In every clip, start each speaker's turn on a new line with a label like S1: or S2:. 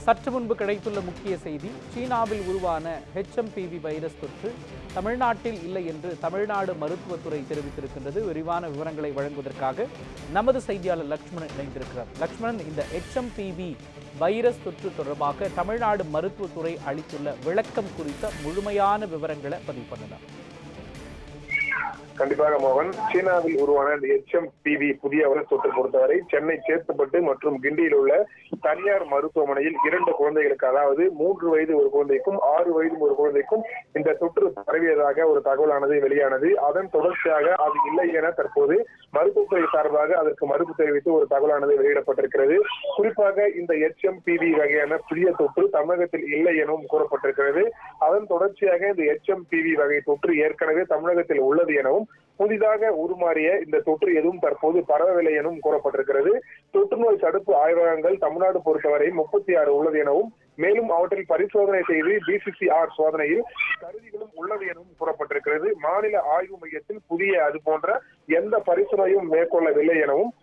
S1: சற்று முன்பு கிடைத்துள்ள முக்கிய செய்தி, சீனாவில் உருவான HMPV வைரஸ் தொற்று தமிழ்நாட்டில் இல்லை என்று தமிழ்நாடு மருத்துவத்துறை தெரிவித்திருக்கின்றது. விரிவான விவரங்களை வழங்குவதற்காக நமது செய்தியாளர் லக்ஷ்மணன் இணைந்திருக்கிறார். லக்ஷ்மணன், இந்த HMPV வைரஸ் தொற்று தொடர்பாக தமிழ்நாடு மருத்துவத்துறை அளித்துள்ள விளக்கம் குறித்த முழுமையான விவரங்களை பதிவு பண்ணலாம்.
S2: கண்டிப்பாக மோகன், சீனாவில் உருவான இந்த HMPV புதிய வைரஸ் தொற்று பொறுத்தவரை சென்னை சேத்துப்பட்டு மற்றும் கிண்டியில் உள்ள தனியார் மருத்துவமனையில் 2 குழந்தைகளுக்கு, அதாவது 3 வயது ஒரு குழந்தைக்கும் 6 வயது ஒரு குழந்தைக்கும் இந்த தொற்று பரவியதாக ஒரு தகவலானது வெளியானது. அதன் தொடர்ச்சியாக அது இல்லை என தற்போது மருத்துவத்துறை சார்பாக அதற்கு மறுப்பு தெரிவித்து ஒரு தகவலானது வெளியிடப்பட்டிருக்கிறது. குறிப்பாக இந்த HMPV வகையான புதிய தொற்று தமிழகத்தில் இல்லை எனவும் கூறப்பட்டிருக்கிறது. அதன் தொடர்ச்சியாக இந்த HMPV வகை தொற்று ஏற்கனவே தமிழகத்தில் உள்ளது எனவும் புதிதாக உருமாறிய இந்த தொற்று எதுவும் தற்போது பரவவில்லை எனவும் கூறப்பட்டிருக்கிறது. தொற்று நோய் தடுப்பு ஆய்வகங்கள் தமிழ்நாடு பொறுத்தவரை 36 உள்ளது எனவும், மேலும் அவற்றில் பரிசோதனை செய்து BCCR சோதனையில் கருவிகளும் உள்ளது எனவும் கூறப்பட்டிருக்கிறது. மாநில ஆய்வு மையத்தில் புதிய அது போன்ற எந்த பரிசோதனையும் மேற்கொள்ளவில்லை எனவும்,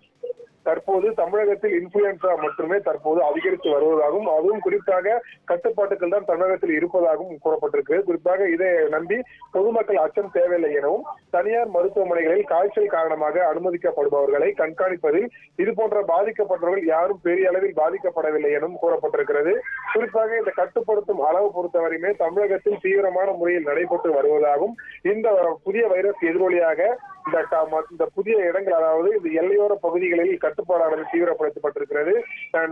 S2: தற்போது தமிழகத்தில் இன்ஃபுளுன்சா மட்டுமே தற்போது அதிகரித்து வருவதாகவும், அதுவும் குறிப்பாக கட்டுப்பாட்டுகள் தான் தமிழகத்தில் இருப்பதாகவும் கூறப்பட்டிருக்கிறது. குறிப்பாக இதை நம்பி பொதுமக்கள் அச்சம் தேவையில்லை எனவும், தனியார் மருத்துவமனைகளில் காய்ச்சல் காரணமாக அனுமதிக்கப்படுபவர்களை கண்காணிப்பதில் இது போன்ற பாதிக்கப்பட்டவர்கள் யாரும் பெரிய அளவில் பாதிக்கப்படவில்லை எனவும் கூறப்பட்டிருக்கிறது. குறிப்பாக இந்த கட்டுப்படுத்தும் அளவு பொறுத்தவரையுமே தமிழகத்தில் தீவிரமான முறையில் நடைபெற்று வருவதாகவும், இந்த புதிய வைரஸ் எதிரொலியாக இந்த புதிய இடங்கள், அதாவது இந்த எல்லையோர பகுதிகளில் கட்டுப்பாடானது தீவிரப்படுத்தப்பட்டிருக்கிறது.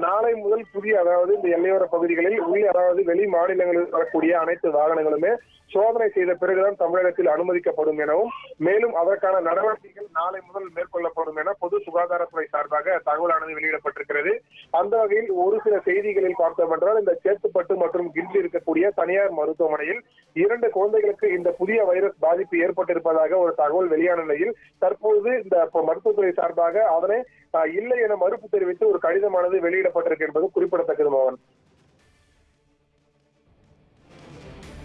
S2: நாளை முதல் அதாவது இந்த எல்லையோர பகுதிகளில் அதாவது வெளி மாநிலங்களில் வரக்கூடிய அனைத்து வாகனங்களுமே சோதனை செய்த பிறகுதான் தமிழகத்தில் அனுமதிக்கப்படும் எனவும், மேலும் அதற்கான நடவடிக்கைகள் நாளை முதல் மேற்கொள்ளப்படும் என பொது சுகாதாரத்துறை சார்பாக தகவலானது வெளியிடப்பட்டிருக்கிறது. அந்த வகையில் ஒரு சில செய்திகளில் பார்த்தோம் என்றால், இந்த சேத்துப்பட்டு மற்றும் கிண்டி இருக்கக்கூடிய தனியார் மருத்துவமனையில் 2 குழந்தைகளுக்கு இந்த புதிய வைரஸ் பாதிப்பு ஏற்பட்டிருப்பதாக ஒரு தகவல் வெளியான நிலையில் தற்போது இந்த மருத்துவத்துறை சார்பாக அதனை இல்லை என மறுப்பு தெரிவித்து ஒரு கடிதமானது வெளியிடப்பட்டிருக்கு என்பது குறிப்பிடத்தக்கது. மோகன்,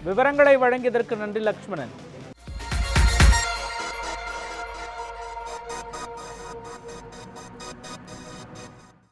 S1: விவரங்களை வழங்கியதற்கு நன்றி லக்ஷ்மணன்.